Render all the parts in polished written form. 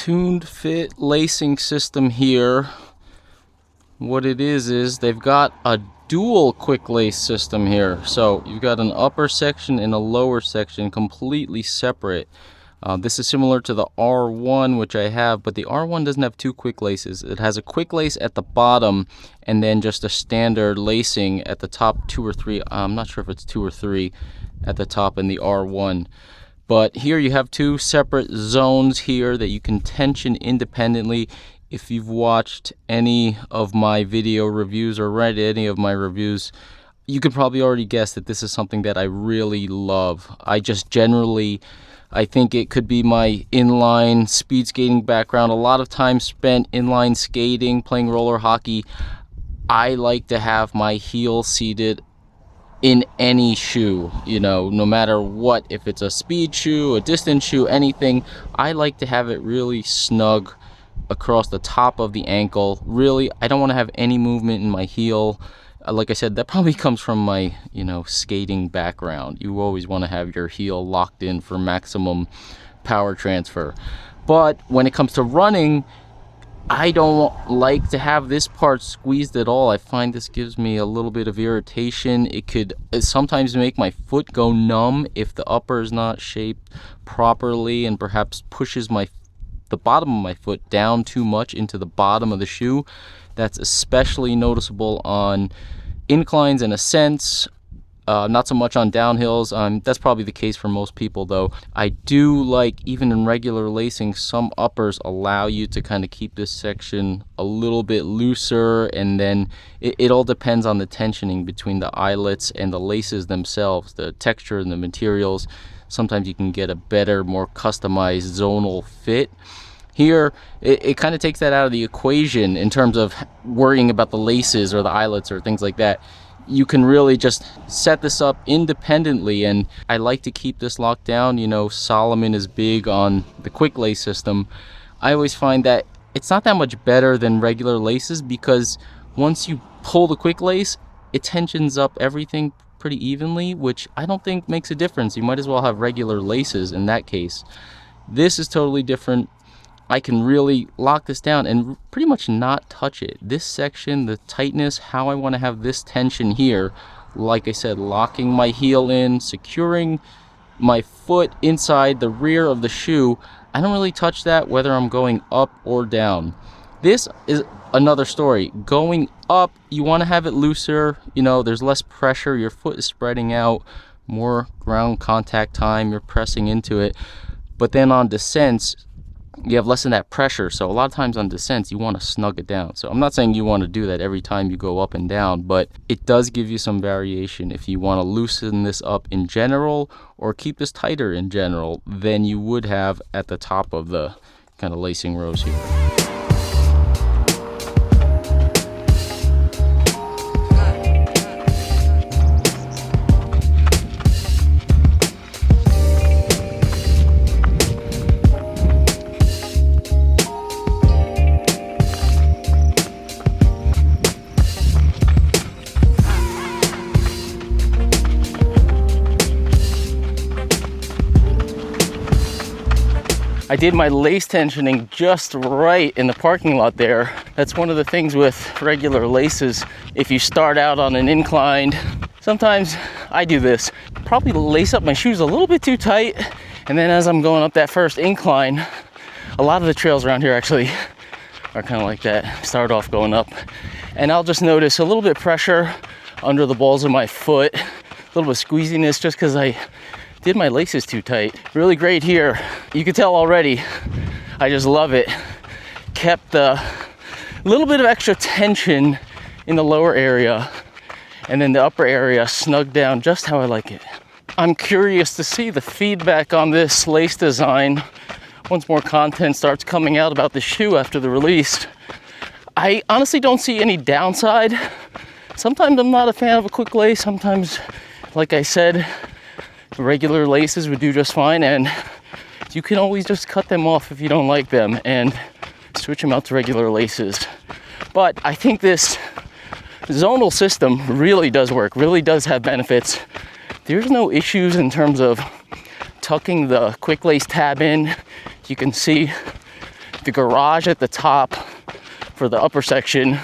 TUNEDFIT lacing system here. What it is they've got a dual quick lace system here. So you've got an upper section and a lower section completely separate. This is similar to the R1, which I have, but the R1 doesn't have two quick laces. It has a quick lace at the bottom and then just a standard lacing at the top, 2 or 3. I'm not sure if it's 2 or 3 at the top in the R1. But here you have two separate zones here that you can tension independently. If you've watched any of my video reviews or read any of my reviews, you could probably already guess that this is something that I really love. I think it could be my inline speed skating background. A lot of time spent inline skating, playing roller hockey. I like to have my heel seated in any shoe, no matter what. If it's a speed shoe, a distance shoe, anything, I like to have it really snug across the top of the ankle. Really, I don't want to have any movement in my heel. Like I said, that probably comes from my, skating background. You always want to have your heel locked in for maximum power transfer. But when it comes to running, I don't like to have this part squeezed at all. I find this gives me a little bit of irritation. It could sometimes make my foot go numb if the upper is not shaped properly and perhaps pushes the bottom of my foot down too much into the bottom of the shoe. That's especially noticeable on inclines and ascents, not so much on downhills. That's probably the case for most people, though. I do like, even in regular lacing, some uppers allow you to kind of keep this section a little bit looser, and then it all depends on the tensioning between the eyelets and the laces themselves, the texture and the materials. Sometimes you can get a better, more customized zonal fit. Here, it kind of takes that out of the equation in terms of worrying about the laces or the eyelets or things like that. You can really just set this up independently, and I like to keep this locked down. Solomon is big on the quick lace system. I always find that it's not that much better than regular laces, because once you pull the quick lace, it tensions up everything pretty evenly, which I don't think makes a difference. You might as well have regular laces in that case. This is totally different. I can really lock this down and pretty much not touch it. This section, the tightness, how I want to have this tension here, like I said, locking my heel in, securing my foot inside the rear of the shoe. I don't really touch that whether I'm going up or down. This is another story. Going up, you want to have it looser. There's less pressure. Your foot is spreading out, more ground contact time. You're pressing into it. But then on descents, you have less of that pressure. So a lot of times on descents, you want to snug it down. So I'm not saying you want to do that every time you go up and down, but it does give you some variation if you want to loosen this up in general or keep this tighter in general than you would have at the top of the kind of lacing rows here. I did my lace tensioning just right in the parking lot there. That's one of the things with regular laces. If you start out on an incline, sometimes I do this. Probably lace up my shoes a little bit too tight, and then as I'm going up that first incline, a lot of the trails around here actually are kind of like that. Start off going up, and I'll just notice a little bit pressure under the balls of my foot, a little bit of squeeziness just because I did my laces too tight. Really great here. You can tell already, I just love it. Kept a little bit of extra tension in the lower area, and then the upper area snugged down just how I like it. I'm curious to see the feedback on this lace design once more content starts coming out about the shoe after the release. I honestly don't see any downside. Sometimes I'm not a fan of a quick lace. Sometimes, like I said, regular laces would do just fine, and you can always just cut them off if you don't like them and switch them out to regular laces. But I think this zonal system really does work, really does have benefits. There's no issues in terms of tucking the quick lace tab in. You can see The garage at the top for the upper section,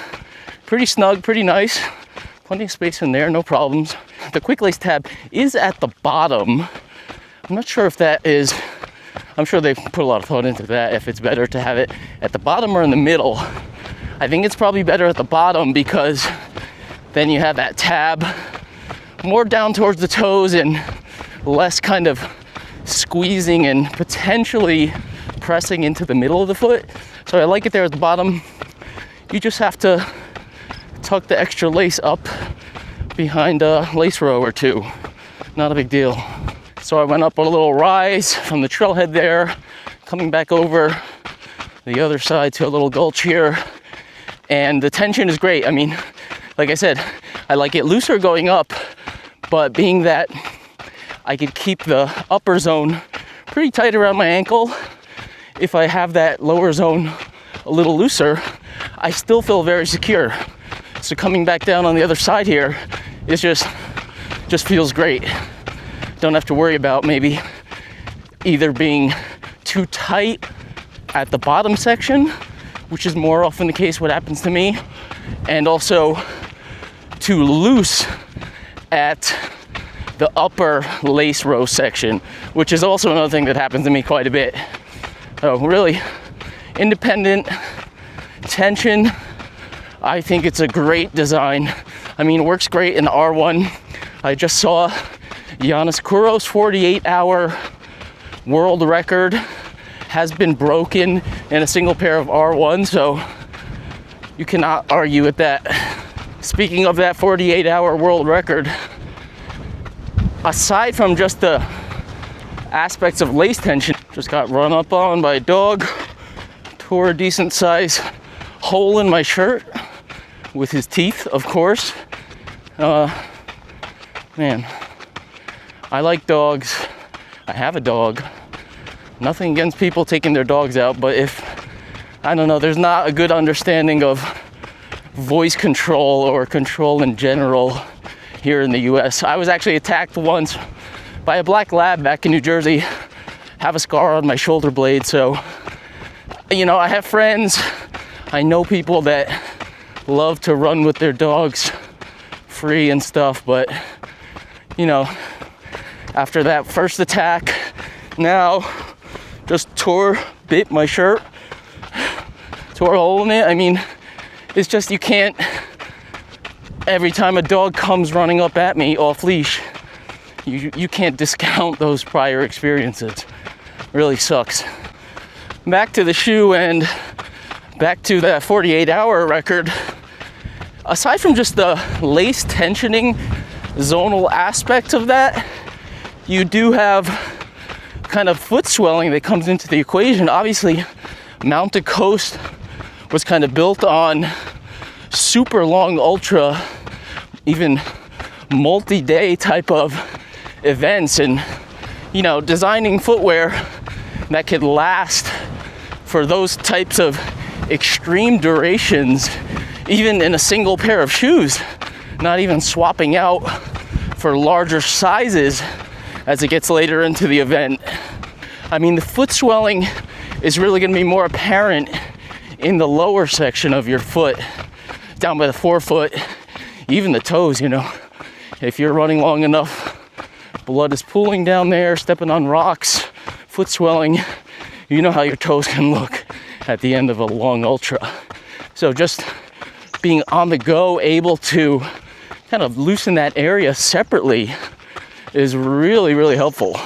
pretty snug, pretty nice. Plenty of space in there, no problems. The quick lace tab is at the bottom. I'm not sure if that is, I'm sure they put a lot of thought into that, if it's better to have it at the bottom or in the middle. I think it's probably better at the bottom because then you have that tab more down towards the toes and less kind of squeezing and potentially pressing into the middle of the foot. So I like it there at the bottom. You just have to tuck the extra lace up behind a lace row or two. Not a big deal. So I went up a little rise from the trailhead there, coming back over the other side to a little gulch here. And the tension is great. I mean, like I said, I like it looser going up, but being that I could keep the upper zone pretty tight around my ankle, if I have that lower zone a little looser, I still feel very secure. So coming back down on the other side here is just feels great. Don't have to worry about maybe either being too tight at the bottom section, which is more often the case what happens to me, and also too loose at the upper lace row section, which is also another thing that happens to me quite a bit. So really independent tension. I think it's a great design. I mean, it works great in the R1. I just saw Giannis Kouros 48-hour world record has been broken in a single pair of R1, so you cannot argue with that. Speaking of that 48-hour world record, aside from just the aspects of lace tension, just got run up on by a dog, tore a decent size hole in my shirt with his teeth, of course. Man, I like dogs. I have a dog. Nothing against people taking their dogs out, but if, I don't know, there's not a good understanding of voice control or control in general here in the US. I was actually attacked once by a black lab back in New Jersey. Have a scar on my shoulder blade, so, you know, I have friends, I know people that love to run with their dogs free and stuff, but, you know, after that first attack, now just bit my shirt, tore a hole in it. I mean, it's just, you can't, every time a dog comes running up at me off leash, you can't discount those prior experiences. Really sucks. Back to the shoe and back to that 48-hour record. Aside from just the lace tensioning zonal aspect of that, you do have kind of foot swelling that comes into the equation. Obviously, Mountain Coast was kind of built on super long ultra, even multi-day type of events, and, you know, designing footwear that could last for those types of extreme durations, even in a single pair of shoes, not even swapping out for larger sizes as it gets later into the event. I mean, the foot swelling is really going to be more apparent in the lower section of your foot, down by the forefoot, even the toes, you know. If you're running long enough, blood is pooling down there, stepping on rocks, foot swelling, you know how your toes can look at the end of a long ultra. So just being on the go, able to kind of loosen that area separately is really, really helpful.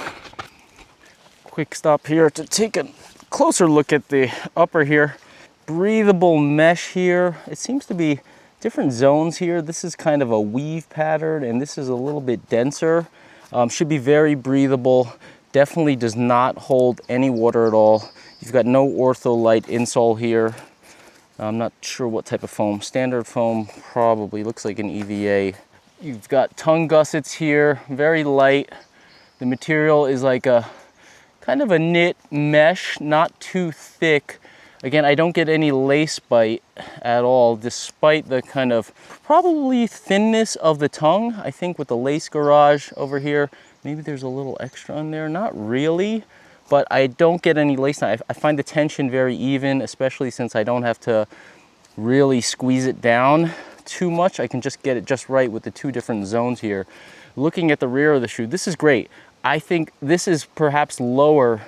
Quick stop here to take a closer look at the upper here. Breathable mesh here. It seems to be different zones here. This is kind of a weave pattern, and this is a little bit denser. Should be very breathable. Definitely does not hold any water at all. You've got no Ortholite insole here. I'm not sure what type of foam. Standard foam probably. Looks like an EVA. You've got tongue gussets here, very light. The material is like a kind of a knit mesh, not too thick. Again, I don't get any lace bite at all, despite the kind of probably thinness of the tongue. I think with the lace garage over here, maybe there's a little extra in there. Not really, but I don't get any lace knot. I find the tension very even, especially since I don't have to really squeeze it down too much. I can just get it just right with the two different zones here. Looking at the rear of the shoe, this is great. I think this is perhaps lower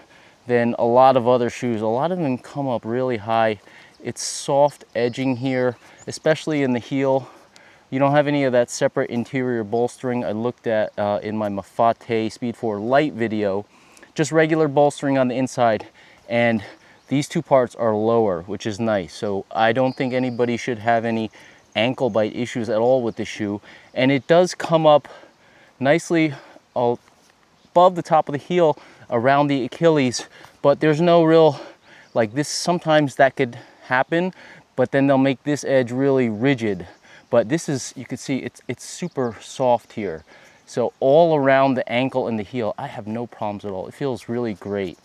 than a lot of other shoes. A lot of them come up really high. It's soft edging here, especially in the heel. You don't have any of that separate interior bolstering I looked at in my Mafate Speed 4 Light video. Just regular bolstering on the inside, and these two parts are lower, which is nice. So I don't think anybody should have any ankle bite issues at all with this shoe. And it does come up nicely above the top of the heel around the Achilles, but there's no real, like this, sometimes that could happen, but then they'll make this edge really rigid. But this is, you can see it's super soft here. So all around the ankle and the heel, I have no problems at all. It feels really great.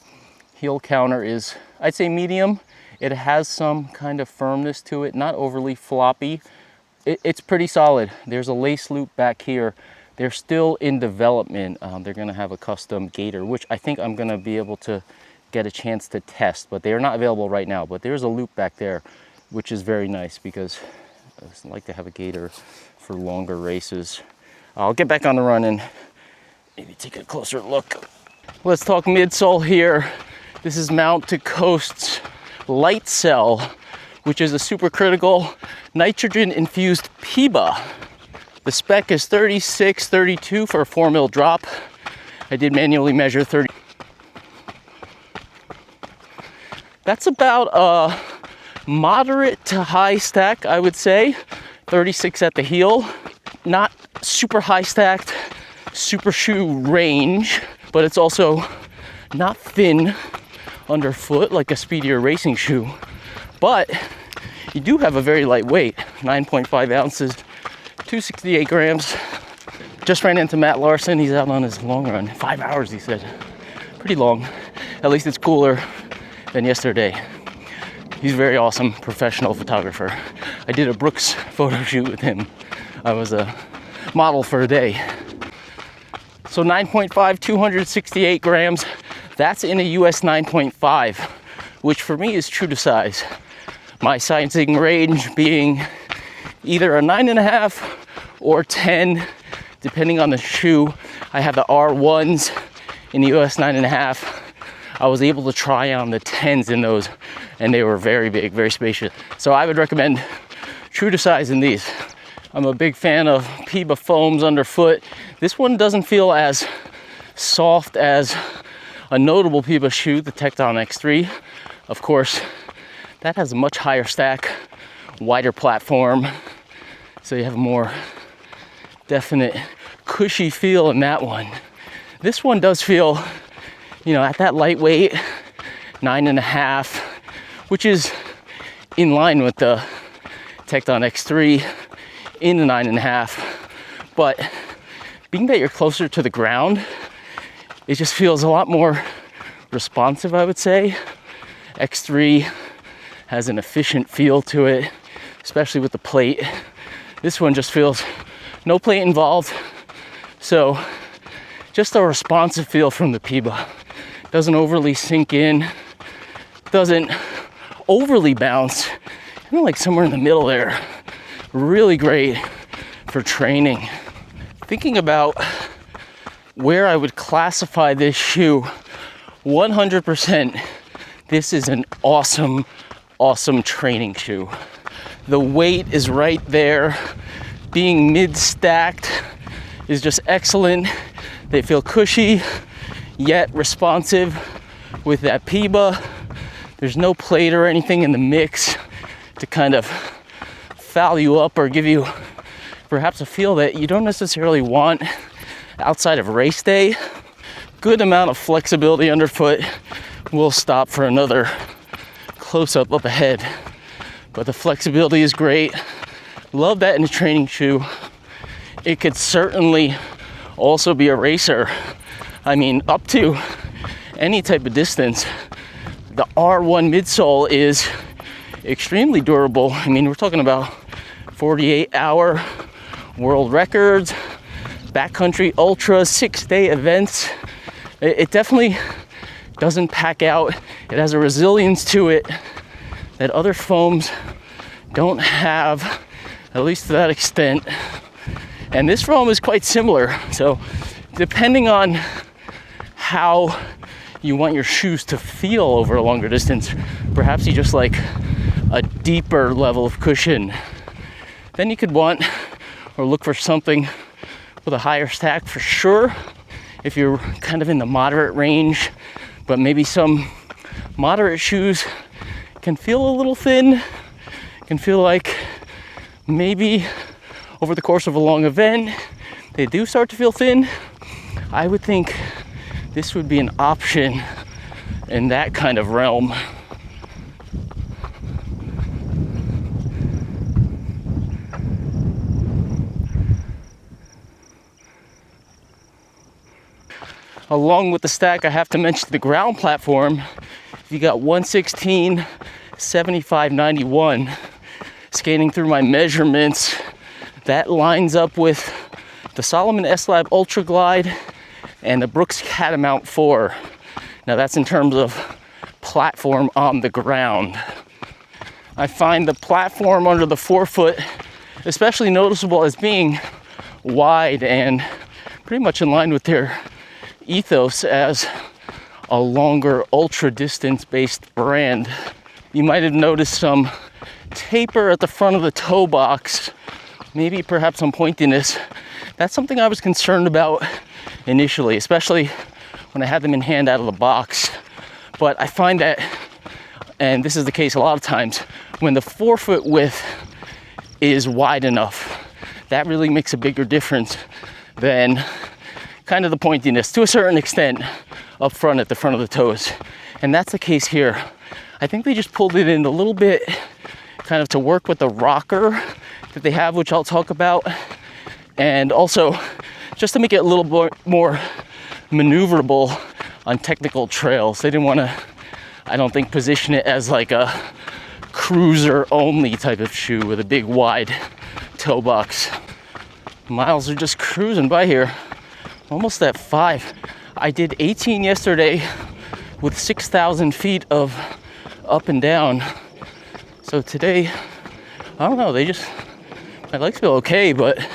Heel counter is, I'd say medium. It has some kind of firmness to it, not overly floppy. It's pretty solid. There's a lace loop back here. They're still in development. They're gonna have a custom gaiter, which I think I'm gonna be able to get a chance to test, but they are not available right now. But there's a loop back there, which is very nice because I like to have a gaiter for longer races. I'll get back on the run and maybe take a closer look. Let's talk midsole here. This is Mount to Coast's LightCELL, which is a supercritical nitrogen infused PEBA. The spec is 36-32 for a 4 mil drop. I did manually measure 30. That's about a moderate to high stack, I would say. 36 at the heel. Not super high stacked, super shoe range, but it's also not thin underfoot like a speedier racing shoe. But you do have a very light weight, 9.5 ounces, 268 grams. Just ran into Matt Larson. He's out on his long run. 5 hours, he said. Pretty long. At least it's cooler than yesterday. He's a very awesome professional photographer. I did a Brooks photo shoot with him. I was a model for a day. So 9.5, 268 grams. That's in a US 9.5, which for me is true to size. My sizing range being either a 9.5 or 10, depending on the shoe. I have the R1s in the US 9.5. I was able to try on the 10s in those, and they were very big, very spacious. So I would recommend true to size in these. I'm a big fan of PEBA foams underfoot. This one doesn't feel as soft as a notable PEBA shoe, the Tecton X3. Of course, that has a much higher stack, wider platform, so you have a more definite cushy feel in that one. This one does feel, you know, at that lightweight 9.5, which is in line with the Tecton X3 in the 9.5. But being that you're closer to the ground, it just feels a lot more responsive, I would say. X3 has an efficient feel to it, especially with the plate. This one just feels no plate involved, so just a responsive feel from the PEBA. Doesn't overly sink in, doesn't overly bounce, kind of like somewhere in the middle there. Really great for training. Thinking about where I would classify this shoe, 100%, this is an awesome, awesome training shoe. The weight is right there. Being mid-stacked is just excellent. They feel cushy, yet responsive with that PEBA. There's no plate or anything in the mix to kind of foul you up or give you perhaps a feel that you don't necessarily want outside of race day. Good amount of flexibility underfoot. We'll stop for another close-up up ahead, but the flexibility is great. Love that in a training shoe. It could certainly also be a racer. I mean, up to any type of distance. The R1 midsole is extremely durable. I mean, we're talking about 48-hour world records, backcountry ultra 6-day events. It definitely doesn't pack out. It has a resilience to it that other foams don't have, at least to that extent. And this foam is quite similar. So depending on how you want your shoes to feel over a longer distance, perhaps you just like a deeper level of cushion, then you could want or look for something with a higher stack for sure. If you're kind of in the moderate range, but maybe some moderate shoes can feel a little thin, can feel like maybe over the course of a long event, they do start to feel thin. I would think this would be an option in that kind of realm. Along with the stack, I have to mention the ground platform. You got 116, 75, 91. Scanning through my measurements, that lines up with the Salomon S-Lab Ultra Glide and the Brooks Catamount 4. Now that's in terms of platform on the ground. I find the platform under the forefoot especially noticeable as being wide and pretty much in line with their ethos as a longer ultra distance based brand. You might have noticed some taper at the front of the toe box, maybe perhaps some pointiness. That's something I was concerned about initially, especially when I had them in hand out of the box. But I find that, and this is the case a lot of times, when the forefoot width is wide enough, that really makes a bigger difference than kind of the pointiness to a certain extent up front at the front of the toes. And that's the case here. I think they just pulled it in a little bit kind of to work with the rocker that they have, which I'll talk about, and also just to make it a little more maneuverable on technical trails. They didn't want to, I don't think, position it as like a cruiser only type of shoe with a big wide toe box. Miles are just cruising by here, almost at 5. I did 18 yesterday with 6,000 feet of up and down. So today, I don't know, my legs feel okay, but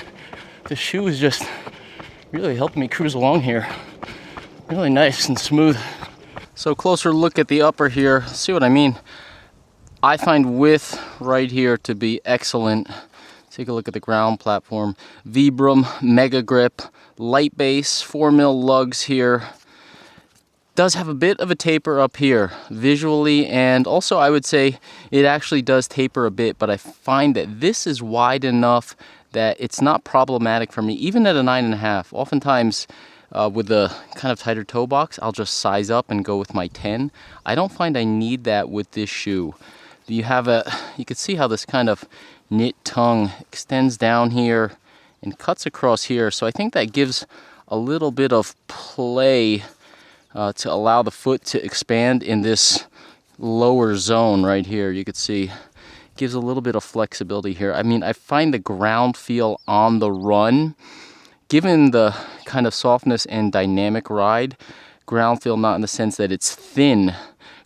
the shoe is just really helping me cruise along here. Really nice and smooth. So closer look at the upper here, see what I mean? I find width right here to be excellent. Take a look at the ground platform. Vibram, Mega Grip, light base, 4mm lugs here. Does have a bit of a taper up here visually, and also I would say it actually does taper a bit, but I find that this is wide enough that it's not problematic for me, even at a 9.5. Oftentimes with the kind of tighter toe box, I'll just size up and go with my 10. I don't find I need that with this shoe. You can see how this kind of knit tongue extends down here and cuts across here, so I think that gives a little bit of play to allow the foot to expand in this lower zone right here. You could see gives a little bit of flexibility here. I mean, I find the ground feel on the run, given the kind of softness and dynamic ride, ground feel not in the sense that it's thin,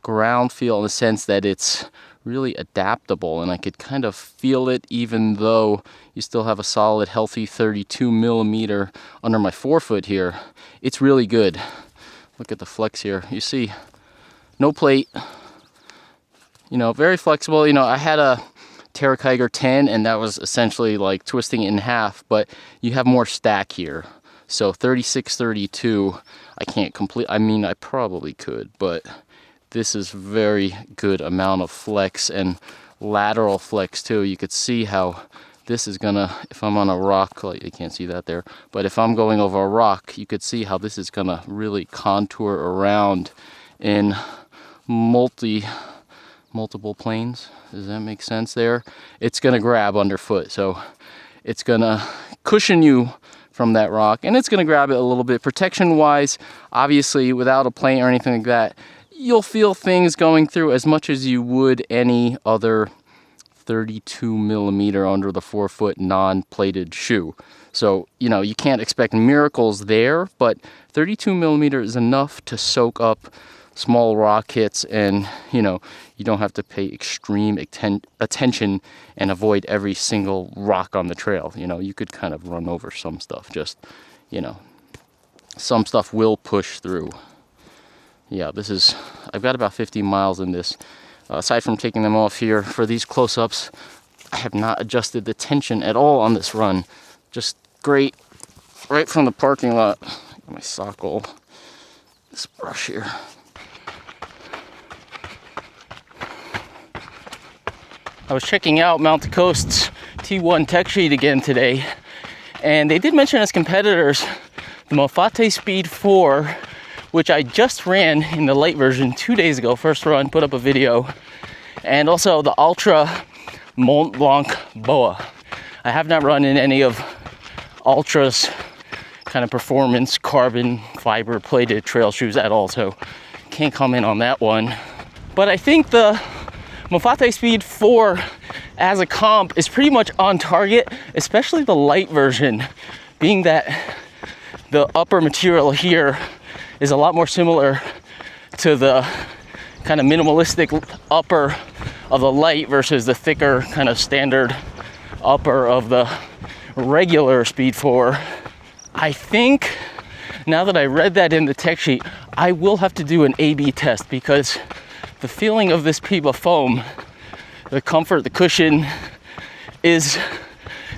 ground feel in the sense that it's really adaptable, and I could kind of feel it even though you still have a solid healthy 32mm under my forefoot here. It's really good. Look at the flex here. You see, no plate, you know, very flexible. You know, I had a Terrakiger 10 and that was essentially like twisting it in half, but you have more stack here. So 36, 32, I can't complete, I mean, I probably could, but this is very good amount of flex and lateral flex too. You could see how this is gonna, if I'm on a rock, like you can't see that there, but if I'm going over a rock, you could see how this is gonna really contour around in multiple planes. Does that make sense there? It's gonna grab underfoot, so it's gonna cushion you from that rock, and it's gonna grab it a little bit. Protection wise, obviously without a plane or anything like that, you'll feel things going through as much as you would any other 32mm under the forefoot non-plated shoe. So, you know, you can't expect miracles there, but 32mm is enough to soak up small rock hits, and you know, you don't have to pay extreme attention and avoid every single rock on the trail. You know, you could kind of run over some stuff, just, you know, some stuff will push through. Yeah, this is, I've got about 50 miles in this. Aside from taking them off here for these close-ups, I have not adjusted the tension at all on this run. Just great, right from the parking lot. Got my sock all, this brush here. I was checking out Mount Coast's T1 tech sheet again today, and they did mention as competitors the Mofate Speed 4, which I just ran in the light version 2 days ago, first run, put up a video, and also the Ultra Mont Blanc Boa. I have not run in any of Ultra's kind of performance carbon fiber plated trail shoes at all, so can't comment on that one. But I think the Mofate Speed 4 as a comp is pretty much on target, especially the light version, being that the upper material here is a lot more similar to the kind of minimalistic upper of the light versus the thicker kind of standard upper of the regular Speed 4. I think now that I read that in the tech sheet, I will have to do an A/B test, because the feeling of this PEBA foam, the comfort, the cushion, is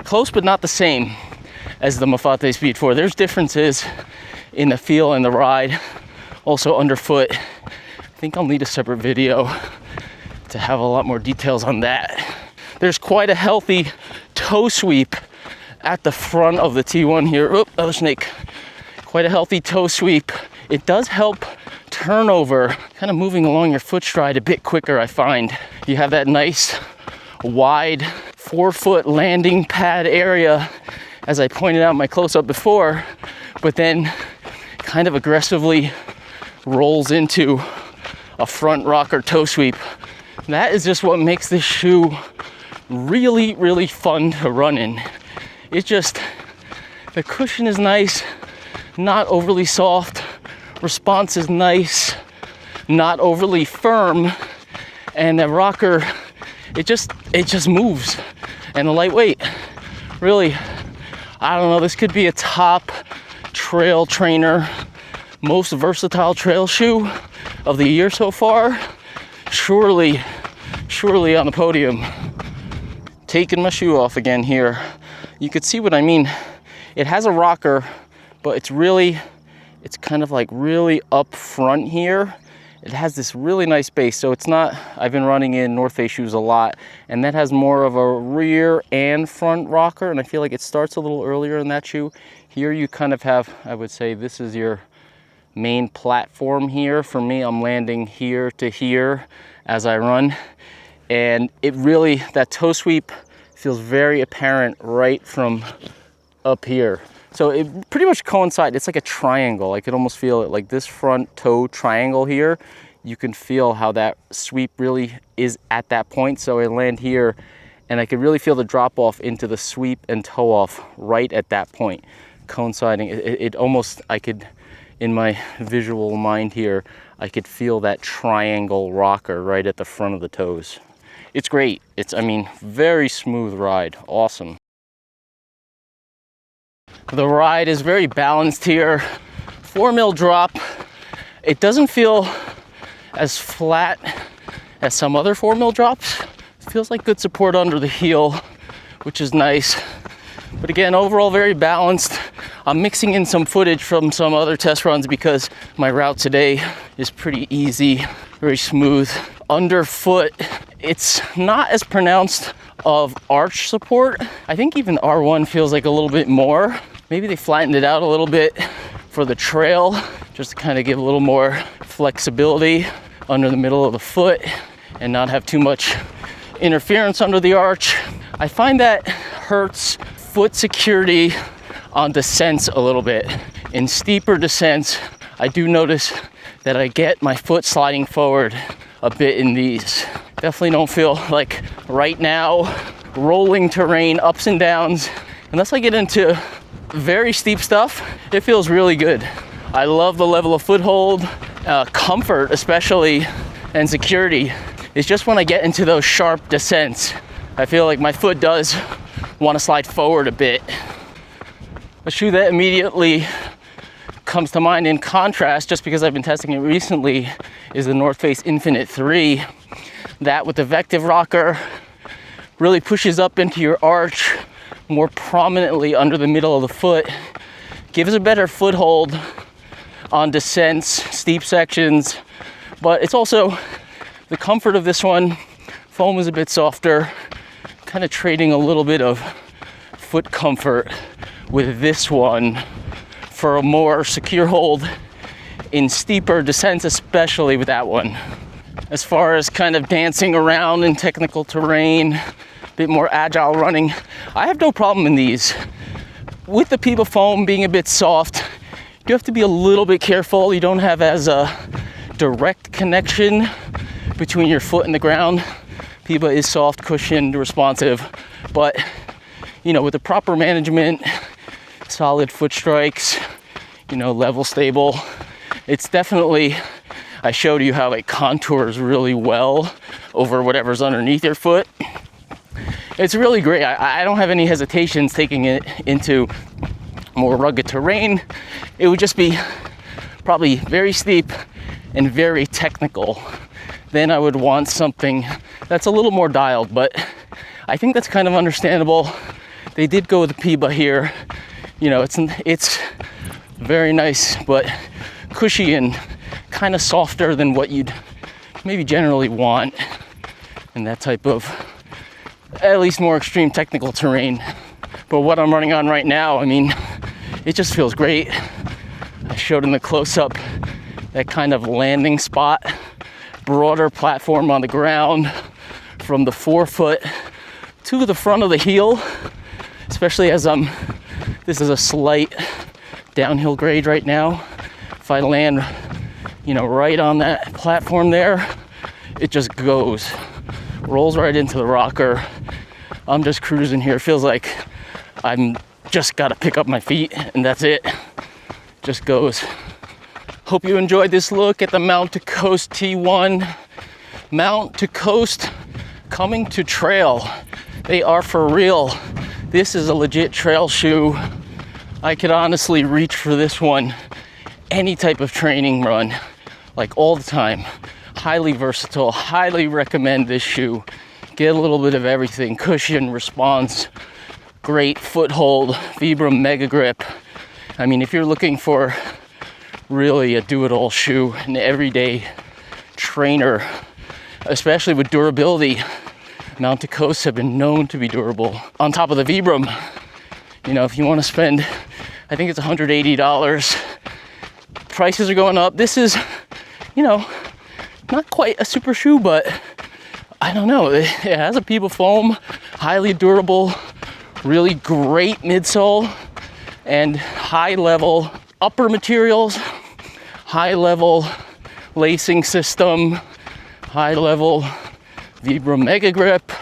close but not the same as the Mofate Speed 4. There's differences in the feel and the ride, also underfoot. I think I'll need a separate video to have a lot more details on that. There's quite a healthy toe sweep at the front of the T1 here. Oop, another snake. Quite a healthy toe sweep. It does help turnover, kind of moving along your foot stride a bit quicker, I find. You have that nice wide 4-foot landing pad area, as I pointed out in my close-up before, but then kind of aggressively rolls into a front rocker toe sweep. That is just what makes this shoe really, really fun to run in. It just, the cushion is nice, not overly soft. Response is nice, not overly firm, and the rocker, it just moves. And the lightweight, really, I don't know, this could be a top trail trainer, most versatile trail shoe of the year so far. Surely on the podium. Taking my shoe off again here. You could see what I mean. It has a rocker, but it's kind of like really up front here. It has this really nice base, so it's not, I've been running in North Face shoes a lot, and that has more of a rear and front rocker, and I feel like it starts a little earlier in that shoe. Here you kind of have, I would say this is your main platform here. For me, I'm landing here to here as I run, and it really, that toe sweep feels very apparent right from up here. So it pretty much coincides. It's like a triangle. I could almost feel it, like this front toe triangle here. You can feel how that sweep really is at that point. So I land here, and I could really feel the drop off into the sweep and toe off right at that point, coinciding. It almost, I could, in my visual mind here, I could feel that triangle rocker right at the front of the toes. It's great. It's, I mean, very smooth ride. Awesome. The ride is very balanced here. 4mm drop. It doesn't feel as flat as some other 4mm drops. It feels like good support under the heel, which is nice. But again, overall very balanced. I'm mixing in some footage from some other test runs because my route today is pretty easy, very smooth. Underfoot, it's not as pronounced of arch support. I think even R1 feels like a little bit more. Maybe they flattened it out a little bit for the trail, just to kind of give a little more flexibility under the middle of the foot and not have too much interference under the arch. I find that hurts foot security on descents a little bit. In steeper descents, I do notice that I get my foot sliding forward a bit in these. Definitely don't feel like right now, rolling terrain, ups and downs. Unless I get into very steep stuff, it feels really good. I love the level of foothold comfort especially, and security, is just when I get into those sharp descents. I feel like my foot does want to slide forward a bit. A shoe that immediately comes to mind in contrast, just because I've been testing it recently, is the North Face Infinite 3. That with the Vective rocker really pushes up into your arch more prominently under the middle of the foot, gives a better foothold on descents, steep sections, but it's also the comfort of this one. Foam is a bit softer, kind of trading a little bit of foot comfort with this one for a more secure hold in steeper descents, especially with that one. As far as kind of dancing around in technical terrain, a bit more agile running, I have no problem in these. With the PEBA foam being a bit soft, you have to be a little bit careful. You don't have as a direct connection between your foot and the ground. PEBA is soft, cushioned, responsive, but you know, with the proper management, solid foot strikes, you know, level, stable, it's definitely, I showed you how it contours really well over whatever's underneath your foot. It's really great. I don't have any hesitations taking it into more rugged terrain. It would just be probably very steep and very technical. Then I would want something that's a little more dialed, but I think that's kind of understandable. They did go with the PEBA here. You know, it's very nice, but cushy and kind of softer than what you'd maybe generally want in that type of, at least more extreme technical terrain. But what I'm running on right now, I mean, it just feels great. I showed in the close-up that kind of landing spot, broader platform on the ground from the forefoot to the front of the heel, especially as this is a slight downhill grade right now. If I land, you know, right on that platform there, it just goes, rolls right into the rocker. I'm just cruising here. It feels like I'm just gotta pick up my feet and that's it. Just goes. Hope you enjoyed this look at the Mount to Coast T1. Mount to Coast coming to trail. They are for real. This is a legit trail shoe. I could honestly reach for this one any type of training run, like all the time. Highly versatile, highly recommend this shoe. Get a little bit of everything, cushion, response, great foothold, Vibram Mega Grip. I mean, if you're looking for really a do-it-all shoe, an everyday trainer, especially with durability, Mount to Coast have been known to be durable. On top of the Vibram, you know, if you want to spend, I think it's $180. Prices are going up. This is, you know, not quite a super shoe, but I don't know. It has a PEBA foam, highly durable, really great midsole, and high level upper materials, high level lacing system, high level Vibram Mega Grip.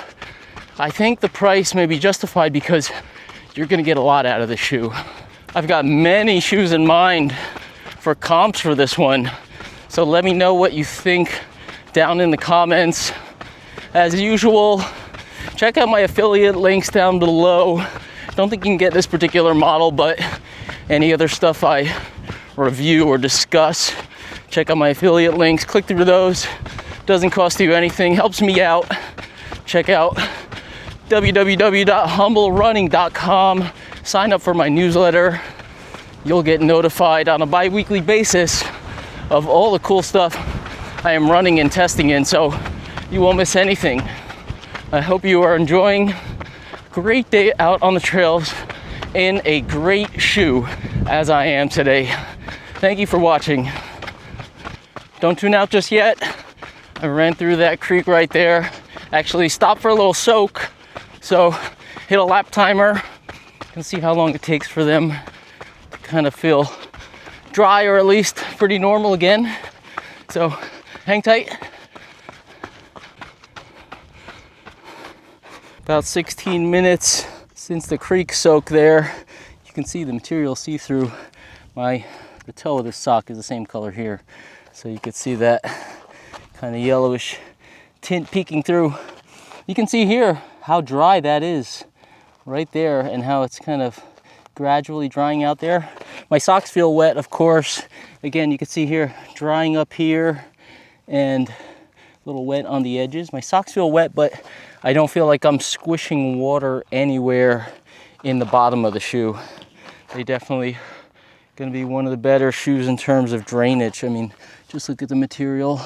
I think the price may be justified because you're gonna get a lot out of this shoe. I've got many shoes in mind for comps for this one, so let me know what you think down in the comments. As usual, check out my affiliate links down below. Don't think you can get this particular model, but any other stuff I review or discuss, check out my affiliate links, click through those. Doesn't cost you anything, helps me out. Check out www.humblerunning.com. Sign up for my newsletter. You'll get notified on a bi-weekly basis of all the cool stuff I am running and testing in, so you won't miss anything. I hope you are enjoying a great day out on the trails in a great shoe as I am today. Thank you for watching. Don't tune out just yet. I ran through that creek right there. Actually stopped for a little soak. So hit a lap timer and see how long it takes for them to kind of feel dry, or at least pretty normal again. So hang tight. About 16 minutes since the creek soak there. You can see the material see-through. The toe of this sock is the same color here. So you could see that kind of yellowish tint peeking through. You can see here how dry that is right there and how it's kind of gradually drying out there. My socks feel wet, of course. Again, you can see here drying up here and a little wet on the edges. My socks feel wet, but I don't feel like I'm squishing water anywhere in the bottom of the shoe. They definitely going to be one of the better shoes in terms of drainage. I mean, just look at the material,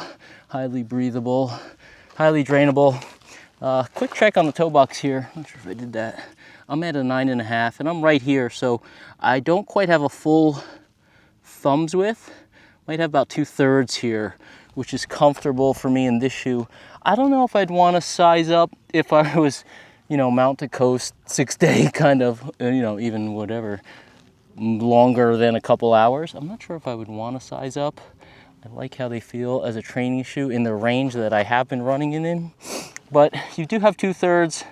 highly breathable, highly drainable. Quick check on the toe box here. Not sure if I did that. I'm at a 9.5 and I'm right here, so I don't quite have a full thumbs width. Might have about 2/3 here, which is comfortable for me in this shoe. I don't know if I'd want to size up if I was, you know, mount to coast 6-day kind of, you know, even whatever, longer than a couple hours. I'm not sure if I would want to size up. I like how they feel as a training shoe in the range that I have been running in. But you do have 2/3, a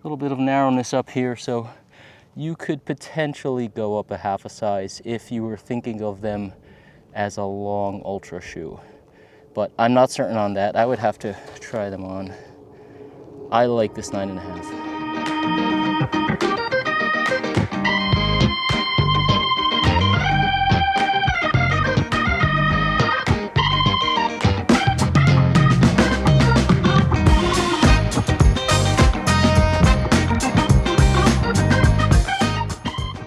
little bit of narrowness up here, so you could potentially go up a half a size if you were thinking of them as a long ultra shoe. But I'm not certain on that. I would have to try them on. I like this 9.5.